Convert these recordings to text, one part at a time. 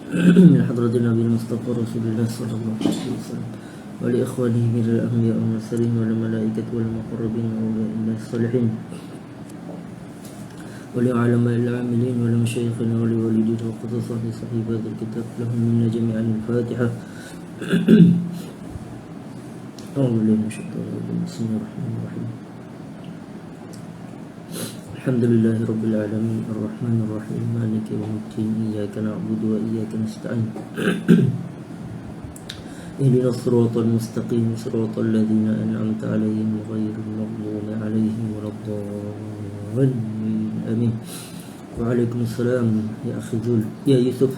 من حضرة النبي المصطفى رسول الله صلى الله عليه وسلم ولإخوانه من الأنبياء والمرسلين والملائكة والمقربين وأولياء الله الصالحين ولعلماء العاملين ولمشايخنا ولوالديه وخصوصا لصحيح هذا الكتاب لهم منا جميعا الفاتحة. أعوذ بالله من الشيطان الرجيم. بسم الله الرحمن الرحيم. الحمد لله رب العالمين الرحمن الرحيم مالك يوم الدين إياك نعبد وإياك نستعين اهدنا الصراط المستقيم صراط الذين أنعمت عليهم غير المغضوب عليهم ولا الضالين آمين. وعليكم السلام يا أخي ذول يا يوسف.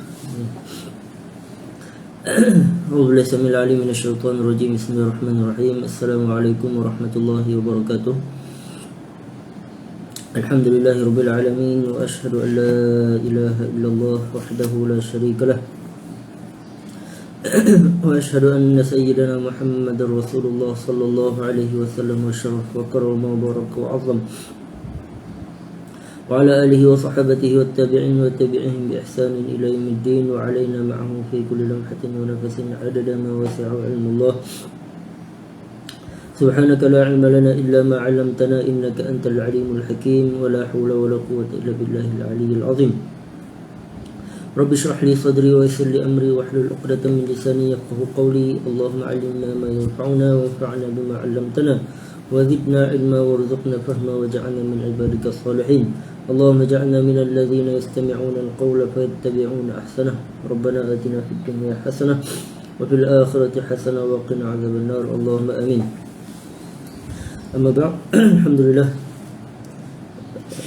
أعوذ بالله السميع العليم من الشيطان الرجيم. بسم الله الرحمن الرحيم. السلام عليكم ورحمة الله وبركاته. الحمد لله رب العالمين وأشهد أن لا إله إلا الله وحده لا شريك له وأشهد أن سيدنا محمد رسول الله صلى الله عليه وسلم وشرف وكرم وبارك وعظم وعلى آله وصحبه والتابعين وتابعهم بإحسان إلى يوم الدين وعلينا معه في كل لمحة ونفس عدد ما وسع علم الله. سبحانك لا علم لنا إلا ما علمتنا إنك أنت العليم الحكيم ولا حول ولا قوة إلا بالله العلي العظيم. رب اشرح لي صدري ويسر لي أمري واحلل عقدة من لساني يفقهوا قولي. اللهم علمنا ما ينفعنا وانفعنا بما علمتنا وزدنا علما وارزقنا فهما واجعلنا من عبادك الصالحين. اللهم اجعلنا من الذين يستمعون القول فيتبعون أحسنه. ربنا آتنا في الدنيا حسنة وفي الآخرة حسنة وقنا عذاب النار. اللهم آمين. Amma ba'd. Alhamdulillah,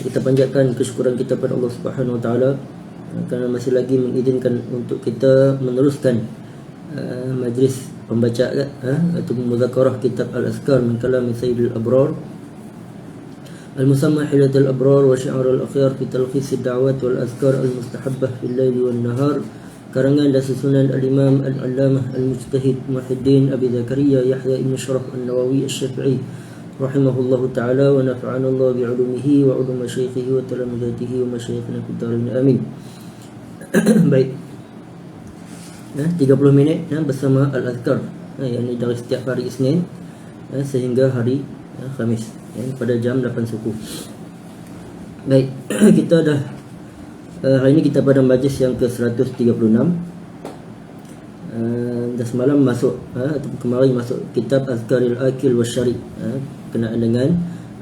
kita panjatkan kesyukuran kita pada Allah Subhanahu Wa Taala kerana masih lagi mengizinkan untuk kita meneruskan majlis pembacaan atau muzakarah kitab Al-Azkar min kalam Sayyidil Abrar Al-Musamma Hilatul Abrar wa Syi'ar Al-Akhyar fi Talkhis Ad-Da'awat wal Azkar Al-Mustahabbah fil Lail wan Nahar, karangan dan susunan Al-Imam Al-Allamah Al-Mujtahid Muhyiddin Abi Zakaria Yahya ibn Sharaf An-Nawawi Asy-Syafi'i rahimahullahu ta'ala wa nafa'ana Allah bi'ulumihi wa ulum masyayikhihi wa talamidatihi wa masyayikhina fid darin amin. Baik, 30 minit bersama Al-Azkar, yang ini dari setiap hari Isnin sehingga hari Khamis pada jam 8 suku. Baik, kita dah hari ini kita pada majlis yang ke-136. Dan semalam masuk atau kemarin masuk kitab Azkaril Akil Wasyari, kenaan dengan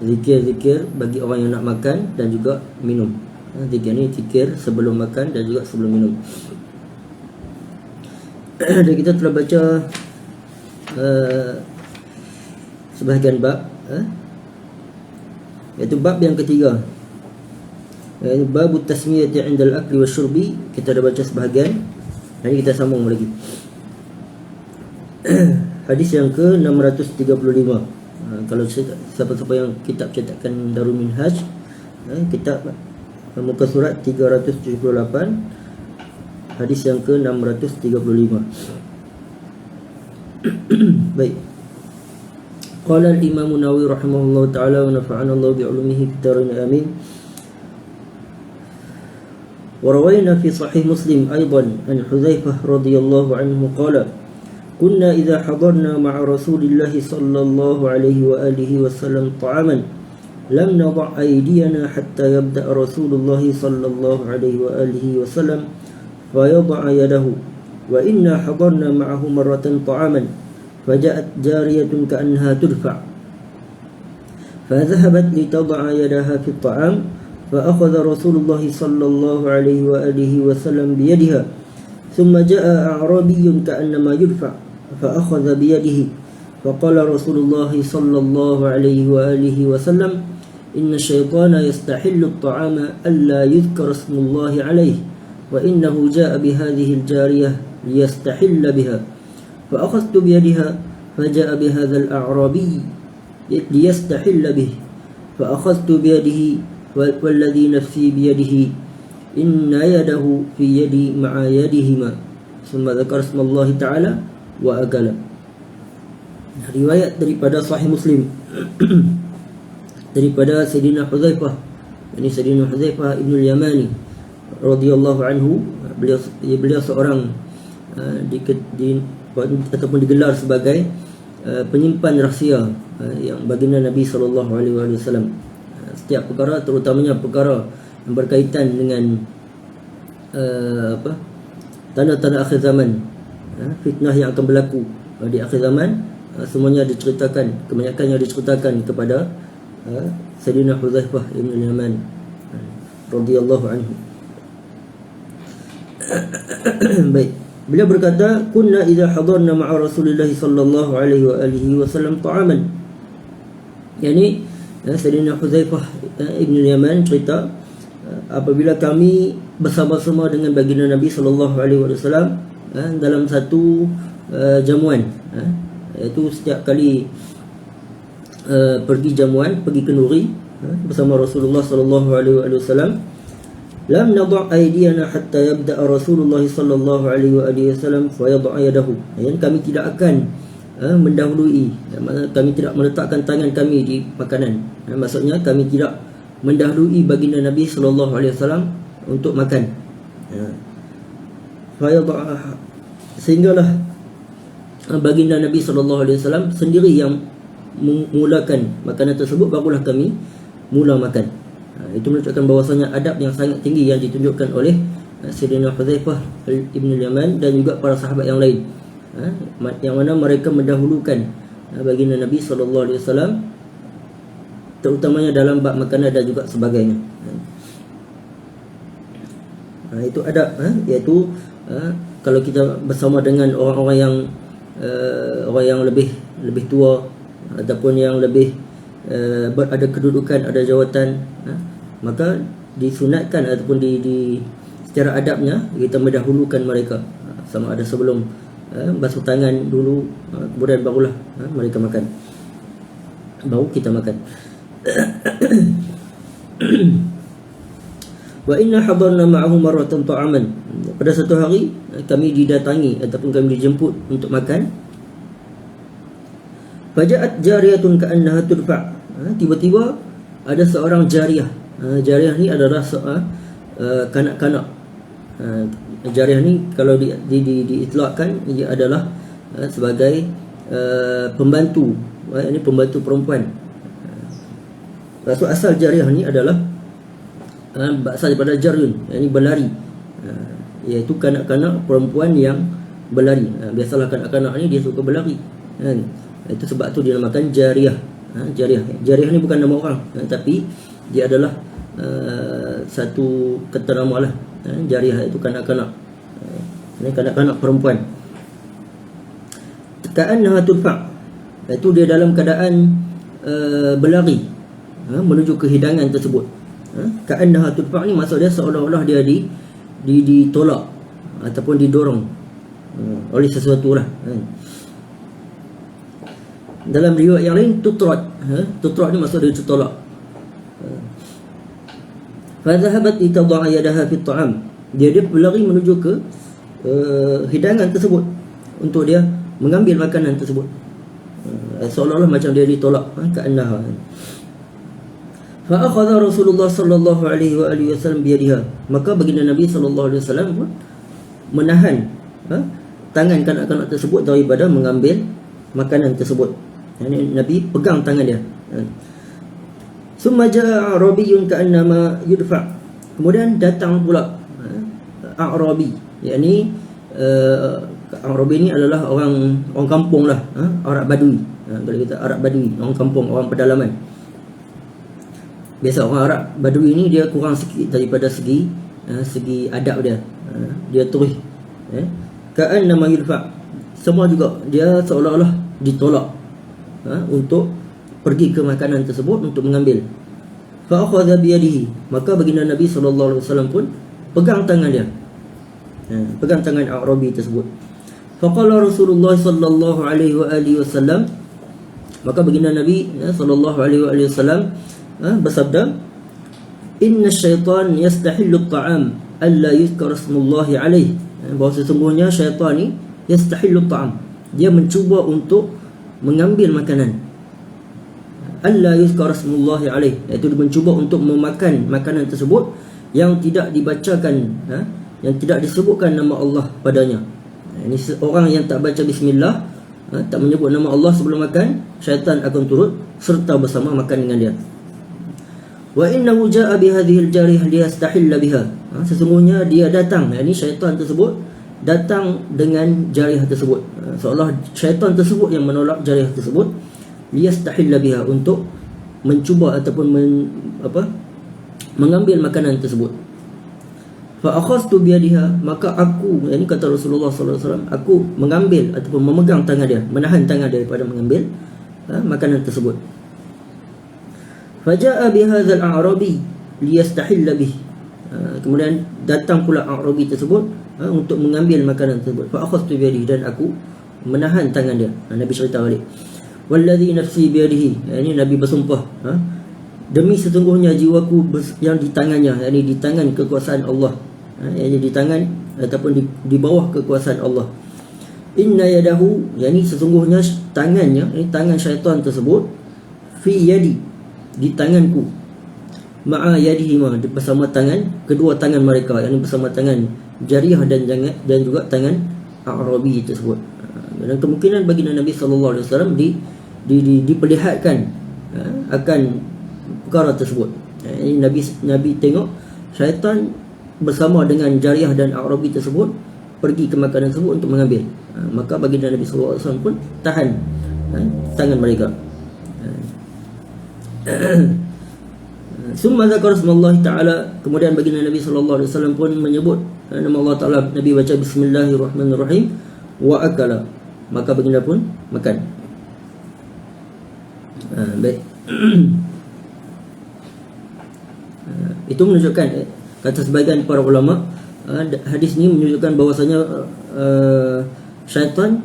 zikir-zikir bagi orang yang nak makan dan juga minum. Zikir ni zikir sebelum makan dan juga sebelum minum. Dan kita telah baca sebahagian bab, iaitu bab yang ketiga, bab tasmiyati 'inda al-akli wasyurbi. Kita dah baca sebahagian, hari kita sambung lagi. Hadis yang ke-635. Kalau siapa-siapa yang kitab cetakan Darul Minhaj, kitab muka surat 378, hadis yang ke-635. Baik. Qala al-Imam Nawawi rahimahullah ta'ala wa nafa'ana Allah bi'ulumihi fid darin amin. وروينا في صحيح مسلم أيضا عن حذيفة رضي الله عنه قال كنا إذا حضرنا مع رسول الله صلى الله عليه وآله وسلم طعاما لم نضع أيدينا حتى يبدأ رسول الله صلى الله عليه وآله وسلم فيضع يده وإنا حضرنا معه مرة طعاما فجاءت جارية كأنها تدفع فذهبت لتضع يدها في الطعام فأخذ رسول الله صلى الله عليه وآله وسلم بيدها ثم جاء أعرابي كأنما يدفع فأخذ بيده فقال رسول الله صلى الله عليه وآله وسلم إن الشيطان يستحل الطعام ألا يذكر اسم الله عليه وإنه جاء بهذه الجارية ليستحل بها فأخذت بيدها فجاء بهذا الأعرابي ليستحل به فأخذت بيده والذي نفسي بيده إن يده في يدي مع يدهما ثم ذكر اسم الله تعالى وأكل. Riwayat daripada Sahih Muslim daripada Sayyidina Hudzaifah, ini Sayyidina Hudzaifah ibn al-Yamani radhiyallahu anhu, beliau seorang ataupun digelar sebagai penyimpan rahsia yang baginda Nabi SAW. Setiap perkara, terutamanya perkara yang berkaitan dengan tanda-tanda akhir zaman, fitnah yang akan berlaku di akhir zaman, semuanya diceritakan, kebanyakannya diceritakan kepada Sayyidina Hudzaifah ibn Yaman radhiyallahu anhu. Baik, beliau berkata, kunna idza hadarna ma'a Rasulillah sallallahu alaihi wa alihi wasallam ta'aman. Yani Sayyidina Hudzaifah ibn Yaman cerita, apabila kami bersama-sama dengan baginda Nabi sallallahu alaihi wasallam dalam satu jamuan, iaitu setiap kali pergi jamuan, pergi kenduri bersama Rasulullah sallallahu alaihi wasallam, lam nadha' aydiyana hatta yabda'a Rasulullah sallallahu alaihi wasallam fa yad'a yadahu. Yani kami tidak akan mendahului, kami tidak meletakkan tangan kami di makanan. Maksudnya kami tidak mendahului baginda Nabi sallallahu alaihi wasallam untuk makan. Fa yad'a, sehinggalah baginda Nabi sallallahu alaihi wasallam sendiri yang memulakan makanan tersebut, barulah kami mula makan. Itu menunjukkan bahawasanya adab yang sangat tinggi yang ditunjukkan oleh Sayyidina Hudzaifah ibn Yaman dan juga para sahabat yang lain, yang mana mereka mendahulukan baginda Nabi SAW, terutamanya dalam bab makanan dan juga sebagainya. Itu adab, iaitu kalau kita bersama dengan orang-orang yang lebih tua ataupun yang lebih ada kedudukan, ada jawatan, maka disunatkan ataupun secara adabnya kita mendahulukan mereka, sama ada sebelum basuh tangan dulu, kemudian barulah mereka makan, baru kita makan. Wa inna hadarna ma'ahu marratan ta'aman. Pada satu hari kami didatangi ataupun kami dijemput untuk makan. Faja'at jariyatun ka'annaha tudfa'. Tiba-tiba ada seorang jariyah. Jariyah ni adalah kanak-kanak. Jariyah ni kalau diitlakkan, ia adalah sebagai pembantu. Ini pembantu perempuan. Asal jariyah ni adalah berasal daripada jaryun, yakni berlari, iaitu kanak-kanak perempuan yang berlari. Biasalah kanak-kanak ni dia suka berlari, kan? Itu sebab tu dinamakan jariyah. Jariyah ni bukan nama orang, tapi dia adalah satu kata nama lah. Jariyah itu kanak-kanak, ini kanak-kanak perempuan. Ka'annaha tudfa', iaitu dia dalam keadaan berlari menuju ke hidangan tersebut. Ka'annaha tudfa' ni maksud dia seolah-olah dia ditolak ataupun didorong oleh sesuatu lah. Dalam riwayat yang lain tutrat, tutrat ni maksud dia ditolak. Fa dhahabat litad'a yadaha fi at'am, dia berlari menuju ke hidangan tersebut untuk dia mengambil makanan tersebut, seolah-olah macam dia ditolak. Ka'annaha. Fa akhadha Rasulullah sallallahu alaihi wasallam bi yadiha, maka baginda Nabi sallallahu alaihi wasallam menahan tangan kanak-kanak tersebut daripada mengambil makanan tersebut. Yani Nabi pegang tangan dia. Summa jaa a'rabiyyun ka'annama yudfa', kemudian datang pula A'rabi, yakni A'rabi ni adalah orang kampung lah, Arab Badui. Kalau kita Arab Badui, orang kampung, orang pedalaman. Biasa orang Arab Badui ni dia kurang sikit daripada segi adab dia. Dia terus ka'annama yudfa', semua juga dia seolah-olah ditolak untuk pergi ke makanan tersebut untuk mengambil. Fa akhadha bi yadihi, maka baginda Nabi sallallahu alaihi wasallam pun pegang tangan dia, pegang tangan A'rabi tersebut. Fa qala Rasulullah sallallahu alaihi wasallam, maka baginda Nabi sallallahu alaihi wasallam bersabda, inna syaitan yastahillu at-ta'am alla yuzkar ismullahi alaihi, bahawa sesungguhnya syaitan ni yastahillu at-ta'am, dia mencuba untuk mengambil makanan, alla yuzkar ismullahi alaihi, iaitu dia mencuba untuk memakan makanan tersebut yang tidak dibacakan yang tidak disebutkan nama Allah padanya. Ini orang yang tak baca bismillah, tak menyebut nama Allah sebelum makan, syaitan akan turut serta bersama makan dengan dia. Wa innahu jaa bi hadhihi al-jarih liyastahilla biha. Sesungguhnya dia datang, ini syaitan tersebut datang dengan jarih tersebut. Seolah syaitan tersebut yang menolak jarih tersebut, liyastahilla biha, untuk mencuba ataupun mengambil makanan tersebut. Fa akhadtu bi yadiha, maka aku, ini kata Rasulullah sallallahu alaihi wasallam, aku mengambil ataupun memegang tangan dia, menahan tangan dia daripada mengambil makanan tersebut. Faja'a bi hadzal a'rabi liyastahilla bih. Kemudian datang pula A'rabi tersebut untuk mengambil makanan tersebut. Fa akhadtu bi yadihi, dan aku menahan tangan dia. Nabi cerita balik. Wallazi nafsi bi yadihi, ini Nabi bersumpah, demi sesungguhnya jiwaku yang di tangannya, yakni di tangan kekuasaan Allah, yakni di tangan ataupun di bawah kekuasaan Allah. Inna yadahu, yakni sesungguhnya tangannya, ini tangan syaitan tersebut, fi yadi, di tanganku, ma'a yadihi, bersama tangan, kedua tangan mereka, yakni bersama tangan Jariyah dan juga tangan A'rabi tersebut. Dan kemungkinan baginda Nabi sallallahu alaihi wasallam diperlihatkan akan perkara tersebut. Ini Nabi tengok syaitan bersama dengan Jariyah dan A'rabi tersebut pergi ke makanan tersebut untuk mengambil. Maka baginda Nabi sallallahu alaihi wasallam pun tahan tangan mereka. Summa dzakara ismallah ta'ala, kemudian baginda Nabi sallallahu alaihi wasallam pun menyebut nama Allah Taala. Nabi baca bismillahirrahmanirrahim, wa akala, maka baginda pun makan. Baik. Itu menunjukkan, kata sebahagian para ulama, hadis ini menunjukkan bahawasanya syaitan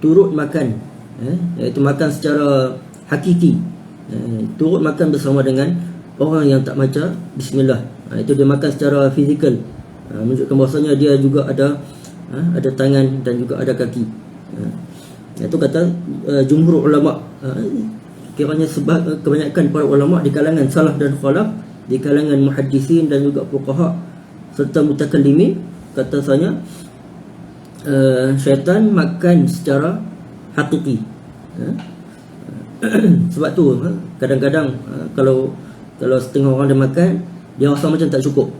turut makan, iaitu makan secara hakiki, turut makan bersama dengan orang yang tak baca bismillah. Itu dia makan secara fizikal, menunjukkan bahawasanya dia juga ada tangan dan juga ada kaki. Itu kata jumhur ulama. Kiranya sebab kebanyakan para ulama di kalangan salaf dan khalaf, di kalangan muhaddisin dan juga fuqaha serta mutakallimin, katanya syaitan makan secara hakiki. Sebab tu kadang-kadang kalau setengah orang dia makan, dia rasa macam tak cukup.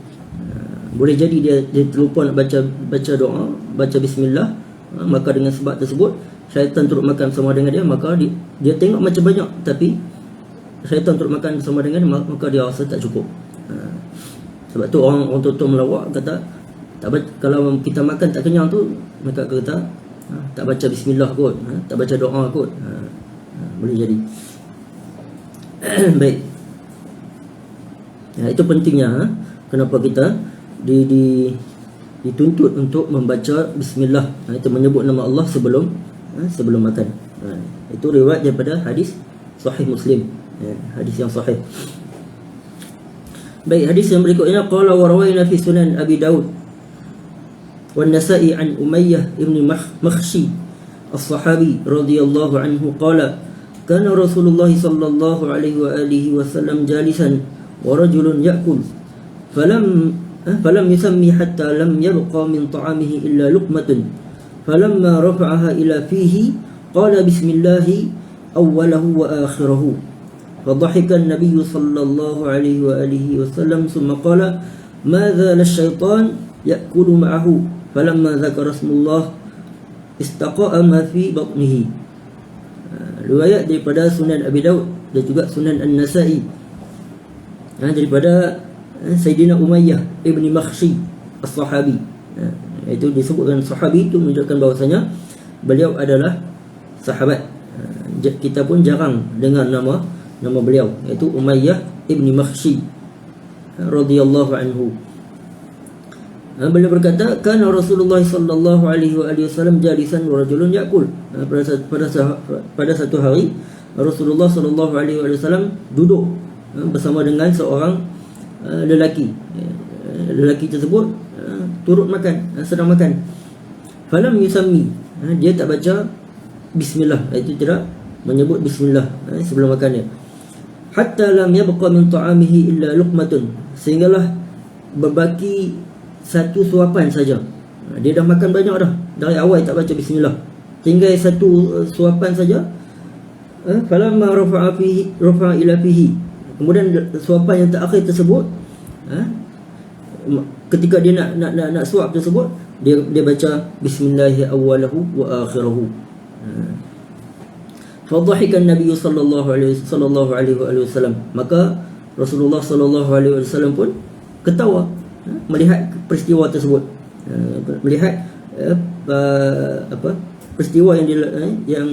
Boleh jadi dia terlupa nak baca doa, baca bismillah. Maka dengan sebab tersebut syaitan turut makan bersama dengan dia, maka dia tengok macam banyak, tapi syaitan turut makan bersama dengan dia, maka dia rasa tak cukup. Sebab tu orang tua melawak kata, kalau kita makan tak kenyang tu, mereka kata tak baca bismillah kot, tak baca doa kot. Boleh jadi. Baik. Itu pentingnya kenapa kita dituntut untuk membaca bismillah, itu menyebut nama Allah sebelum makan. Itu riwayat daripada hadis sahih Muslim, hadis yang sahih. Baik, hadis yang berikutnya, qala wa rawaina fi sunan Abi Daud wan Nasa'i an Umayyah ibn Makhshi as-sahabi radhiyallahu anhu qala kana Rasulullah sallallahu alaihi wa alihi wasallam jalisan wa rajulun ya'kul falam yusammi hatta lam yabqa min ta'amihi illa luqmatun falamma rafa'aha ila fihi qala bismillahi awwalahu wa akhirahu فضحك النبي صلى الله عليه وآله وسلم ثم قال ماذا للشيطان يأكل معه فلما ذكر اسم الله استقاء ما في بطنه. Riwayat daripada Sunan Abi Daud dan juga Sunan An-Nasa'i daripada Sayyidina Umayyah ibni Makhshi as-sahabi. Itu disebutkan sahabi, itu menunjukkan bahawasanya beliau adalah sahabat. Kita pun jarang dengar nama beliau, iaitu Umayyah ibni Makhshi radhiyallahu anhu. Beliau berkata, kana Rasulullah sallallahu alaihi wasallam jalisan wa rajulun ya'kul. Pada satu hari Rasulullah sallallahu alaihi wasallam duduk bersama dengan seorang lelaki. Lelaki tersebut turut makan, sedang makan. Falam yusammi, dia tak baca bismillah, iaitu tidak menyebut bismillah sebelum makannya. Hatta lam yabqa min ta'amihi illa luqmatun, sehinggalah berbaki satu suapan saja. Dia dah makan banyak dah, dari awal tak baca bismillah, tinggal satu suapan saja. Falamma rafa'a ila fihi, kemudian suapan yang terakhir tersebut, ketika dia nak suap tersebut, dia baca bismillahi awwalahu wa akhirahu. Fadhahika Nabi sallallahu alaihi wasallam, maka Rasulullah sallallahu alaihi wasallam pun ketawa melihat peristiwa tersebut, melihat peristiwa yang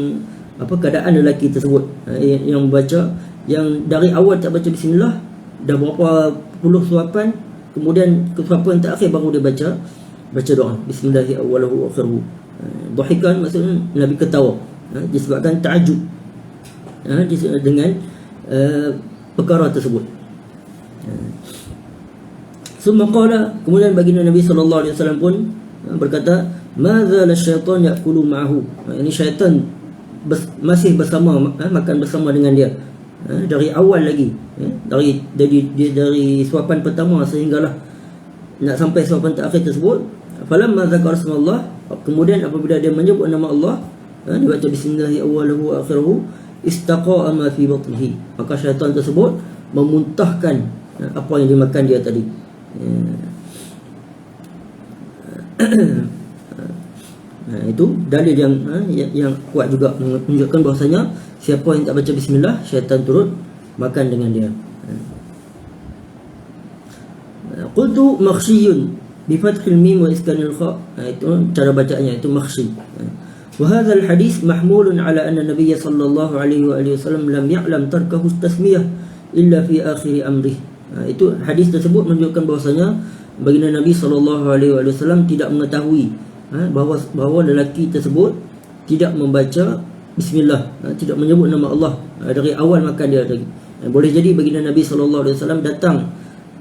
keadaan lelaki tersebut yang membaca, yang dari awal tak baca bismillah, dah berapa puluh suapan, kemudian suapan terakhir baru dia baca doa bismillahi awwalahu wa akhiruhu. Dhahikan maksudnya Nabi ketawa, disebabkan ta'ajub dengan perkara tersebut. Summa qala, kemudian baginda Nabi sallallahu alaihi wasallam pun berkata, madza lasyaitan ya'kulu ma'ahu, ini syaitan masih bersama, makan bersama dengan dia dari awal lagi, dari suapan pertama sehinggalah nak sampai suapan terakhir tersebut. Falamma zakara ismallah, kemudian apabila dia menyebut nama Allah, dia baca bismillahi awwalahu wa akhiruhu, istaqa'a ma fi batnihi, maka syaitan tersebut memuntahkan apa yang dimakan dia tadi. Itu dalil yang kuat juga menunjukkan bahasanya siapa yang tak baca bismillah, syaitan turut makan dengan dia. Qultu makhshiyun bi fathil mim wa iskanil kha, itu cara bacaannya, itu makhshi. Wa hadzal hadis mahmulun ala anna Nabiy sallallahu alaihi wasallam lam ya'lam tarkahu tasmiyah illa fi akhir amrih. Itu hadis tersebut menunjukkan bahasanya baginda Nabi sallallahu alaihi wasallam tidak mengetahui bahawa lelaki tersebut tidak membaca bismillah, tidak menyebut nama Allah dari awal makan dia tadi. Boleh jadi baginda Nabi sallallahu alaihi wasallam datang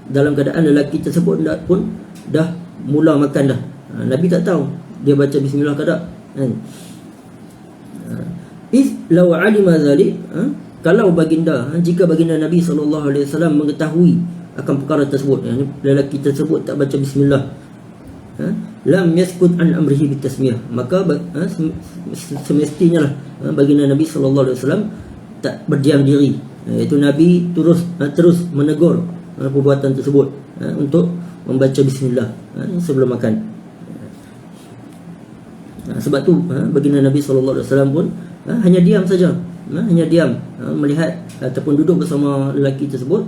dalam keadaan lelaki tersebut pun dah mula makan dah. Nabi tak tahu dia baca bismillah ke tak. Law alima zalik, kalau baginda, jika baginda Nabi sallallahu alaihi wasallam mengetahui akan perkara tersebut, lelaki tersebut tak baca bismillah, lam yaskut an amrihi bitasmiyah, maka semestinya lah baginda Nabi sallallahu alaihi wasallam tak berdiam diri, iaitu Nabi terus menegur perbuatan tersebut untuk membaca bismillah sebelum makan. Sebab tu baginda Nabi sallallahu alaihi wasallam pun hanya diam saja, hanya diam melihat ataupun duduk bersama lelaki tersebut,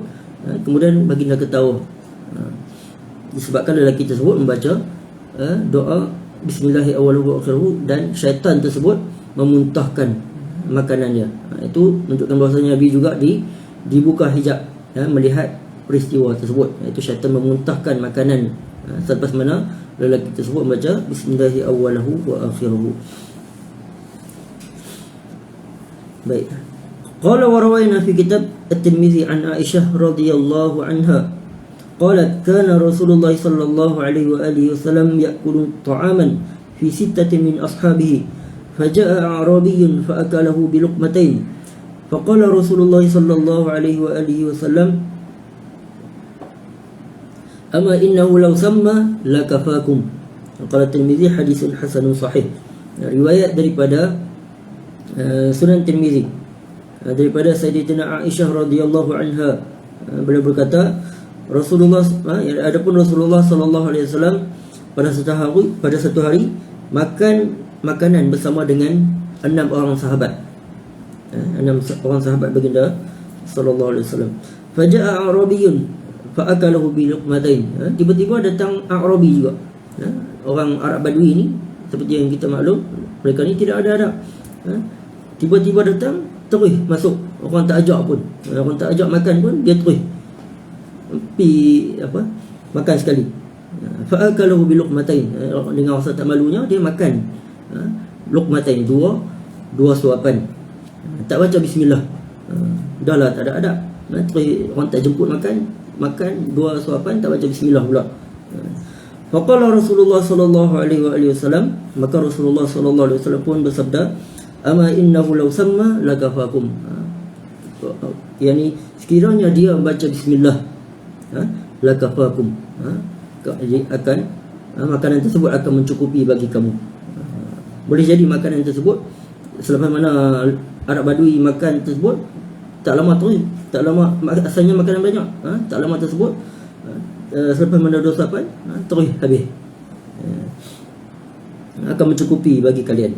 kemudian baginda ketawa disebabkan lelaki tersebut membaca doa bismillahi awwaluhu wa akhiruhu dan syaitan tersebut memuntahkan makanannya. Itu menunjukkan bahawasanya Nabi juga dibuka hijab melihat peristiwa tersebut, iaitu syaitan memuntahkan makanan selepas mana lelaki tersebut membaca bismillahi awwaluhu wa akhiruhu. Baik. Qala wa rawayna fi kitab At-Tirmizi an Aisyah radhiyallahu anha qalat kana Rasulullah sallallahu alaihi wa alihi wasallam ya'kulu ta'aman fi sittatin min ashabihi faja'a a'rabiyyun fa'akalahu bi luqmatayn faqala Rasulullah sallallahu alaihi wa alihi wasallam ama innahu law samma lakafakum. Qala Tirmizi hadisun hasanun sahih. Riwayat daripada Sunan Tirmizi daripada Sayyidatina Aisyah radhiyallahu anha, beliau berkata Rasulullah, adapun Rasulullah sallallahu alaihi wasallam pada satu hari makan makanan bersama dengan 6 orang sahabat, 6 orang sahabat baginda sallallahu alaihi wasallam. Faja'a a'rabiyyun fa'akalahu bi luqmatain. Tiba-tiba datang A'rabi juga, orang Arab Badui ni, seperti yang kita maklum, mereka ni tidak ada adab. Tiba-tiba datang, terus masuk, orang tak ajak pun, orang tak ajak makan pun, dia terus makan sekali. Fa'akalahu bi luqmatain. Dengan rasa tak malunya dia makan luqmatain, dua suapan, tak baca bismillah. Dah lah tak ada adab, terus orang tak jemput makan 2 suapan tak baca bismillah pula. Faqala Rasulullah sallallahu alaihi wasallam, maka Rasulullah sallallahu alaihi wasallam pun bersabda, ama innahu law samma lakafakum. Yani sekiranya dia baca bismillah, lakafakum, akan makanan tersebut akan mencukupi bagi kamu. Boleh jadi makanan tersebut selepas mana Arab Badui makan tersebut, tak lama asalnya makanan banyak, tak lama tersebut selepas mana dosapan terus habis, akan mencukupi bagi kalian.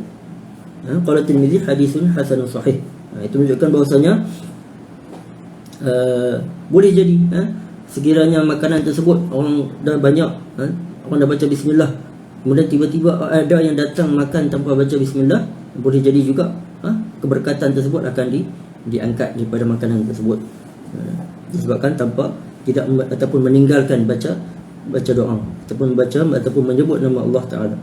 Qala Tirmizi hadisun hasanun sahih. Itu menunjukkan bahawasanya boleh jadi sekiranya makanan tersebut orang dah banyak, orang dah baca bismillah, kemudian tiba-tiba ada yang datang makan tanpa baca bismillah, boleh jadi juga keberkatan tersebut akan diangkat daripada makanan tersebut, disebabkan tanpa tidak ataupun meninggalkan baca doa ataupun menyebut nama Allah Taala.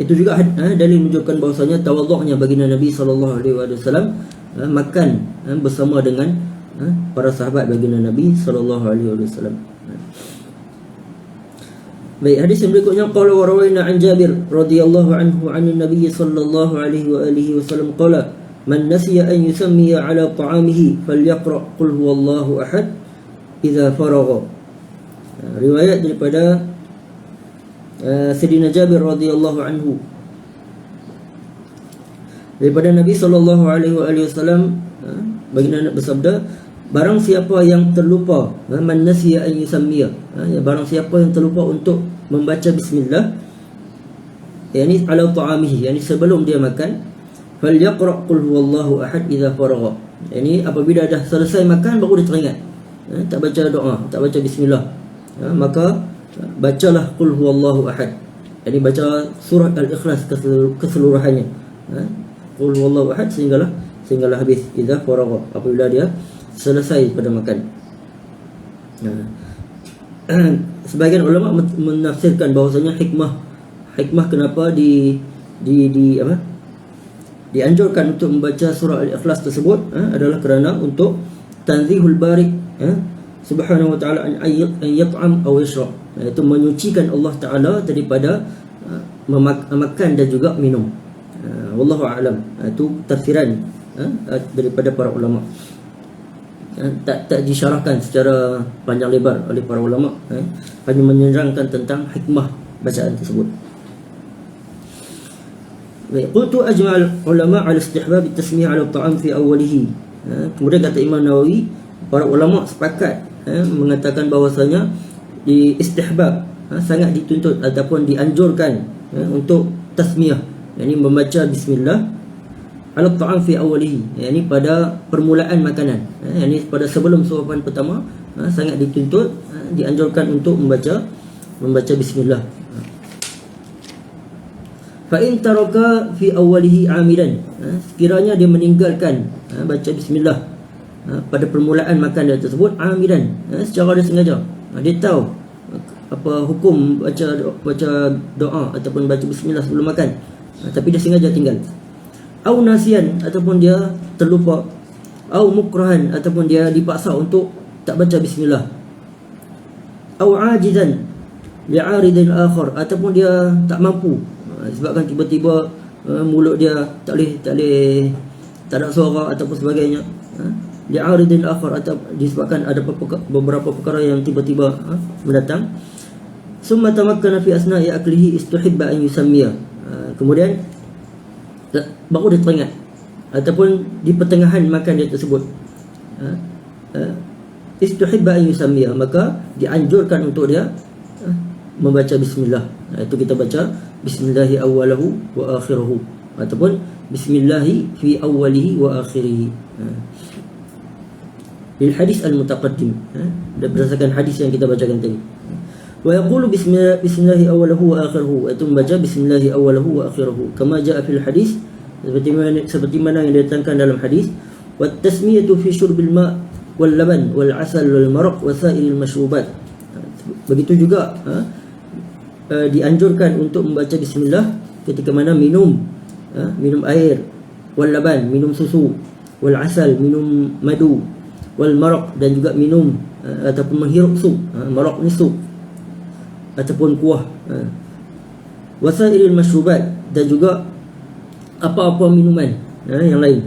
Itu juga dalil menunjukkan bahawasanya tawadhu'nya baginda Nabi sallallahu alaihi wasallam makan bersama dengan para sahabat baginda Nabi sallallahu alaihi wasallam. Baik, hadis yang berikutnya, qala wa rawaina an Jabir radhiyallahu anhu 'an Nabi sallallahu alaihi wa alihi wasallam qala man nasiya an yusammiya 'ala ta'amihi falyaqra qul huwallahu ahad idza faragha. Riwayat daripada Sayyidina Jabir radhiyallahu anhu daripada Nabi sallallahu alaihi wasallam, baginda bersabda, barang siapa yang terlupa, man nasiya an yusammiya, barang siapa yang terlupa untuk membaca bismillah, yakni ala ta'amihi, yakni sebelum dia makan, falyaqra qul huwallahu ahad idza faragha, yakni apabila dah selesai makan baru dia teringat, tak baca doa, tak baca bismillah, maka bacalah qul huwallahu ahad, yakni baca surah al-ikhlas keseluruhannya, qul huwallahu ahad sehinggalah habis, idza faragha, apabila dia selesai pada makan. Sebagian ulama menafsirkan bahawasanya hikmah kenapa dianjurkan untuk membaca surah al-ikhlas tersebut adalah kerana untuk tanzihul bari subhanahu wa ta'ala an yat'am aw yashrab, iaitu menyucikan Allah Ta'ala daripada makan dan juga minum. Wallahu a'lam. Itu tafsiran daripada para ulama. Tak disyarahkan secara panjang lebar oleh para ulama, hanya menerangkan tentang hikmah bacaan tersebut. Qultu ajma'al ulama' ala istihbab at-tasmiyah 'ala at-ta'am fi awwalihi. Kemudian kata Imam Nawawi, para ulama sepakat mengatakan bahawasanya di istihbab, sangat dituntut ataupun dianjurkan untuk tasmiyah, yakni membaca bismillah ala ta'am fi awwalihi, yakni pada permulaan makanan, yakni pada sebelum suapan pertama, sangat dituntut, dianjurkan untuk membaca bismillah. Fa in taraka fi awwalihi amidan, sekiranya dia meninggalkan baca bismillah pada permulaan makan dia tersebut, amidan, secara dia sengaja, dia tahu apa hukum baca doa ataupun baca bismillah sebelum makan, tapi dia sengaja tinggal. Au nasian, ataupun dia terlupa. Au mukrahan, ataupun dia dipaksa untuk tak baca bismillah. Au ajizan li'aridin akhar, ataupun dia tak mampu, sebabkan tiba-tiba mulut dia tak ada suara ataupun sebagainya, li'aridin akhar, atau disebabkan ada beberapa perkara yang tiba-tiba mendatang. Summa tamakkana fi asna'i aklihi istuhibba an yusammiya, kemudian baru dia teringat ataupun di pertengahan makan dia tersebut, istuhibba an yusammiya, maka dianjurkan untuk dia membaca bismillah. Itu kita baca bismillahi awwalahu wa akhiruhu, ataupun bismillahi fi awwalihi wa akhirihi, bil hadis al-mutaqaddim, berdasarkan hadis yang kita bacakan tadi. Wa yaqulu bismillahi awwalahu wa akhiruhu, itu membaca bismillahi awwalahu wa akhiruhu, kama jaa fil hadis, seperti mana yang didatangkan dalam hadis. Wa tasmiyatu fi syurbil ma' wal laban wal asal wal maraq wa sa'iril mashrubat, begitu juga dianjurkan untuk membaca bismillah ketika mana minum air, wal laban minum susu, wal asal minum madu, wal maraq dan juga minum ataupun menghirup sup, maraq ni sup ataupun kuah, wasailil masyrubat, dan juga apa-apa minuman yang lain.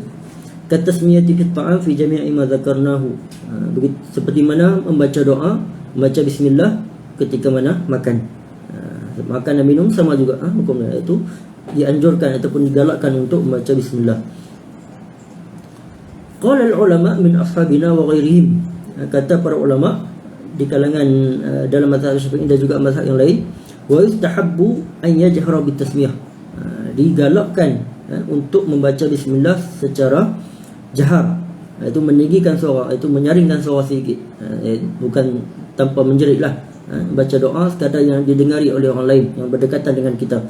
Katasmiyati fi ta'am fi jami'i ma dzakarnahu, seperti mana membaca doa membaca bismillah ketika mana makan. Makan dan minum sama juga hukumnya, iaitu dianjurkan ataupun digalakkan untuk membaca bismillah. Qala al-ulama min ashabina wa ghairihim, kata para ulama di kalangan dalam mazhab Syafi'i dan juga mazhab yang lain, wa yustahabbu an yajhara bitasmiyah, digalakkan untuk membaca bismillah secara jahar, iaitu meninggikan suara, iaitu menyaringkan suara sedikit, bukan tanpa menjeritlah, baca doa sekadar yang didengari oleh orang lain yang berdekatan dengan kita.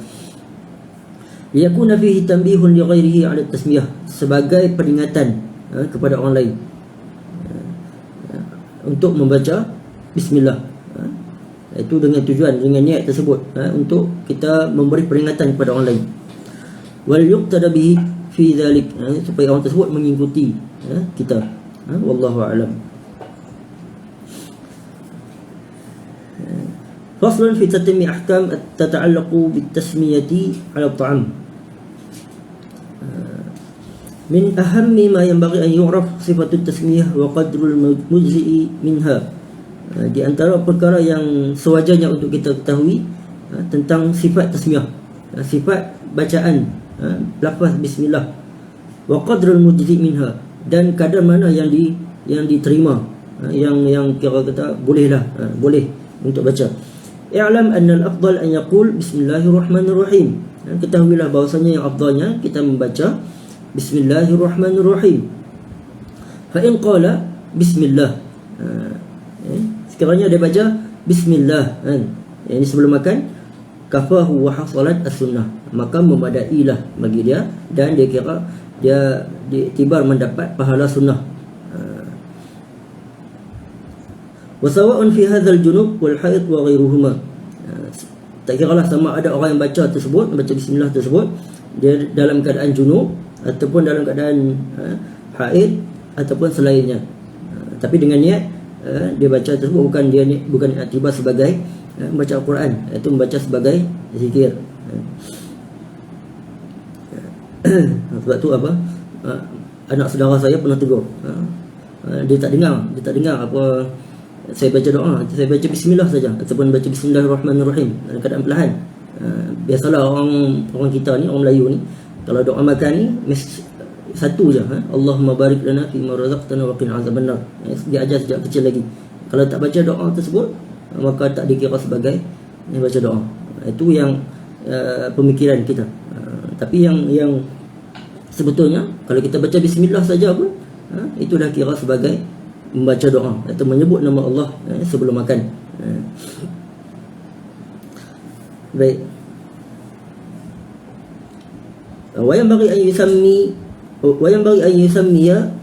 Yakuna fihi tanbihun li ghairihi 'ala tasmiyah, sebagai peringatan kepada orang lain untuk membaca bismillah, itu dengan tujuan, dengan niat tersebut, untuk kita memberi peringatan kepada orang lain. Wal yuqtada bihi fi dhalik, supaya orang tersebut mengikuti kita. Wallahu a'lam. Faslun fi tatimmi ahkam tata'allaqu bitasmiyati 'ala at-ta'am. Min ahammi ma yanbaghi an yu'raf sifatut tasmiyah wa qadrul mujzi'i minha. Di antara perkara yang sewajarnya untuk kita ketahui tentang sifat tasmiyah, sifat bacaan lafaz bismillah, wa qadrul mujzi' minha, dan kadar mana yang diterima, yang kira kata bolehlah, boleh untuk baca. I'lam anna al-afdal an yaqul bismillahirrahmanirrahim. Ketahuilah bahawasanya yang afdalnya kita membaca bismillahirrahmanirrahim. Fa in qala bismillah, sekiranya dia baca bismillah, ini sebelum makan, kafahu wa hasalat as-sunnah, maka memadailah bagi dia, dan dia kira dia tibar mendapat pahala sunnah. Wa sawa'un fi hadzal junub wal haid wa ghairuhuma, tak kiralah sama ada orang yang baca bismillah tersebut dia dalam keadaan junub ataupun dalam keadaan haid ataupun selainnya, tapi dengan niat dia baca tersebut bukan tiba sebagai membaca Al-Quran, itu membaca sebagai zikir. Sebab tu anak saudara saya pernah tegur, dia tak dengar apa saya baca doa, saya baca bismillah saja ataupun baca bismillahirrahmanirrahim dalam keadaan perlahan. Biasalah orang kita ni, orang Melayu ni, kalau doa makan ni mesti satu je, Allahumma barik lana fi ma razaqtana wa qina azabannar. Dia ajar sejak kecil lagi. Kalau tak baca doa tersebut, maka tak dikira sebagai baca doa. Itu yang pemikiran kita. Tapi yang sebetulnya kalau kita baca bismillah saja pun, itu dah kira sebagai membaca doa atau menyebut nama Allah sebelum makan. Baik. Wa yanbaghi an yusammiya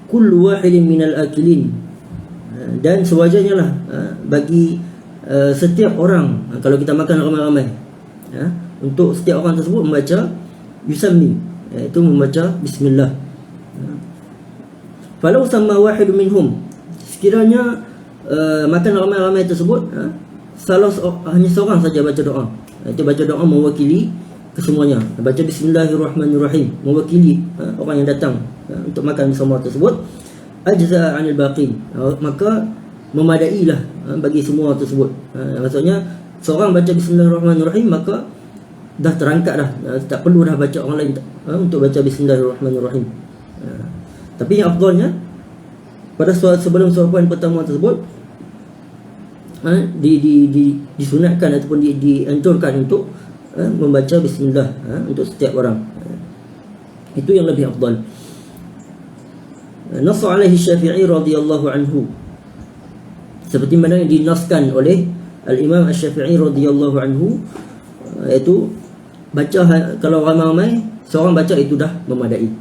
kullu wahidin minal akilin, dan sewajarnya lah bagi setiap orang, kalau kita makan ramai-ramai, untuk setiap orang tersebut membaca yusammi, iaitu membaca bismillah. Falau sama wahid minhum, sekiranya makan ramai-ramai tersebut hanya seorang saja baca doa, itu baca doa mewakili kesemuanya, baca bismillahirrahmanirrahim mewakili orang yang datang untuk makan bersama tersebut, ajza 'anil baqin, maka memadailah bagi semua tersebut. Maksudnya seorang baca bismillahirrahmanirrahim maka dah terangkat dah, tak perlu dah baca orang lain untuk baca bismillahirrahmanirrahim. Tapi yang afdalnya pada sebelum suapan pertama tersebut disunatkan ataupun dianjurkan untuk membaca bismillah untuk setiap orang. Itu yang lebih afdal. Nass alaihi Syafi'i radhiyallahu anhu, seperti mana yang dinaskan oleh Al-Imam Asy-Syafi'i radhiyallahu anhu, iaitu baca kalau ramai-ramai seorang baca itu dah memadai.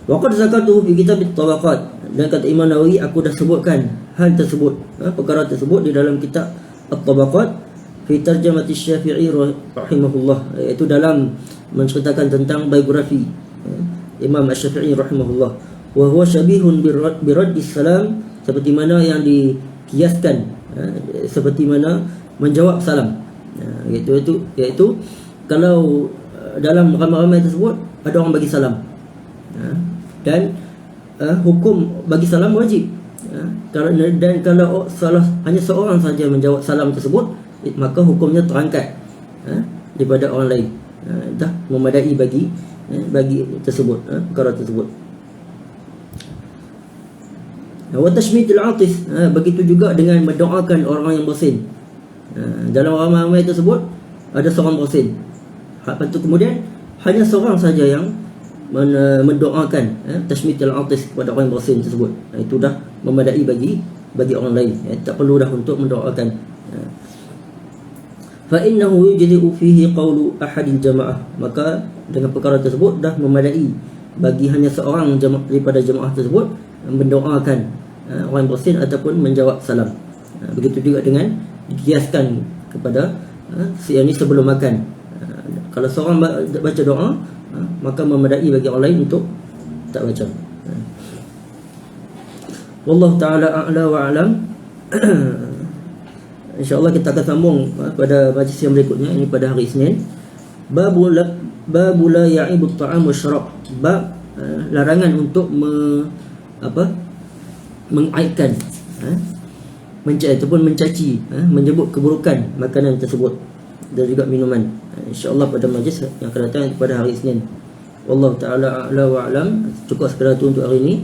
Wa qad zakartuhu fi kitab at-tabaqat, dan kata Imam Nawawi, aku dah sebutkan hal tersebut, perkara tersebut di dalam kitab At-Tabaqat fi tarjamati Syafi'i rahimahullah, iaitu dalam menceritakan tentang biografi Imam Asy-Syafi'i rahimahullah. Wa huwa syabihun biraddi salam, seperti mana yang dikiaskan seperti mana menjawab salam, iaitu kalau dalam ramai-ramai tersebut ada orang bagi salam, dan hukum bagi salam wajib. Kalau hanya seorang saja menjawab salam tersebut, maka hukumnya terangkat daripada orang lain. Dah memadai bagi tersebut, perkara tersebut. Wa tashmitul atis, begitu juga dengan mendoakan orang yang bersin. Dalam ramai tersebut ada seorang bersin. Lepas tu kemudian hanya seorang saja yang mendoakan tashmitul atis kepada orang yang bersin tersebut. Itu dah memadai bagi orang lain. Tak perlu dah untuk mendoakan. Fa innahu yujzi'u fihi qawlu ahadil jamaah, maka dengan perkara tersebut dah memadai bagi hanya seorang daripada jemaah tersebut mendoakan orang bersin ataupun menjawab salam. Begitu juga dengan dikiaskan kepada yang ini sebelum makan. Kalau seorang baca doa, maka memadai bagi orang lain untuk tak baca. Wallahu ta'ala a'la wa a'lam. InsyaAllah kita akan sambung pada majlis yang berikutnya, ini pada hari Isnin. Babu la ya'ibut ta'am wa syarab. Bab larangan untuk mengaibkan, ataupun mencaci, menyebut keburukan makanan tersebut dan juga minuman. InsyaAllah pada majlis yang akan datang pada hari Isnin. Wallahu ta'ala a'la wa a'lam. Cukup sekadar itu untuk hari ini.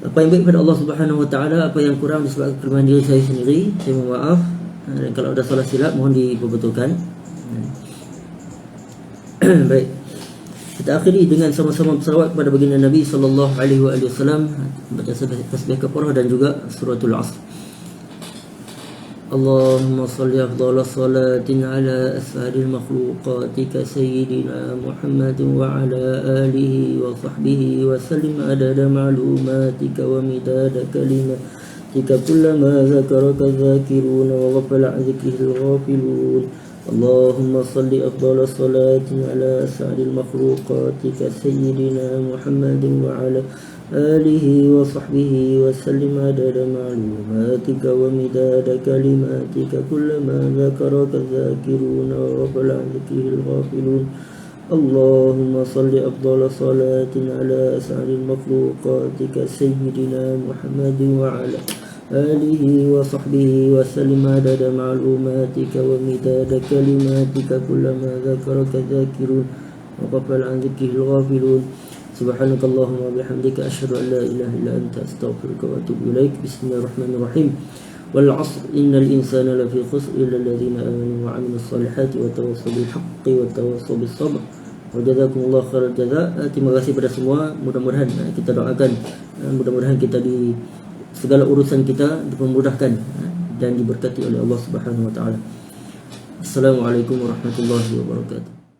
Apa yang baik pada Allah Subhanahu wa taala, apa yang kurang disebabkan kelemahan diri saya sendiri, saya mohon maaf. Dan kalau ada salah silap mohon diperbetulkan. Baik. Kita akhiri dengan sama-sama bersalawat kepada baginda Nabi sallallahu alaihi wasallam, baca tasbih kafarah dan juga suratul Asr. Allahumma salli afdhala salatin ala as'adil makhluqatika sayyidina Muhammadin wa ala alihi wa sahbihi wa sallim adada ma'lumatika wa midada kalimatika kullama zakaraka zakiruna wa ghafala an zikrihil ghafilun. Allahumma salli afdhala salatin ala as'adil makhluqatika sayyidina Muhammadin wa ala آله وصحبه وسلم عدد معلوماتك ومداد كلماتك كلما ذكرك الذاكرون وغفل عن ذكره الغافلون. اللهم صل أفضل صلاة على أسعد المخلوقاتك سيدنا محمد وعلى آله وصحبه وسلم عدد معلوماتك ومداد كلماتك كلما ذكرك الذاكرون وغفل عن ذكره الغافلون. سبحانك اللهم وبحمدك أشهد أن لا إله إلا أنت أستغفرك وأتوب إليك. بسم الله الرحمن الرحيم. والعصر إن الإنسان لفي خسر إلا الذين آمنوا وعملوا الصالحات وتواصوا بالحق وتواصوا بالصبر وجزاكم الله خير الجزاء. Terima kasih pada semua. Mudah-mudahan kita doakan, mudah-mudahan kita di segala urusan kita dipermudahkan dan diberkati oleh Allah Subhanahu wa taala. Assalamualaikum warahmatullahi wabarakatuh.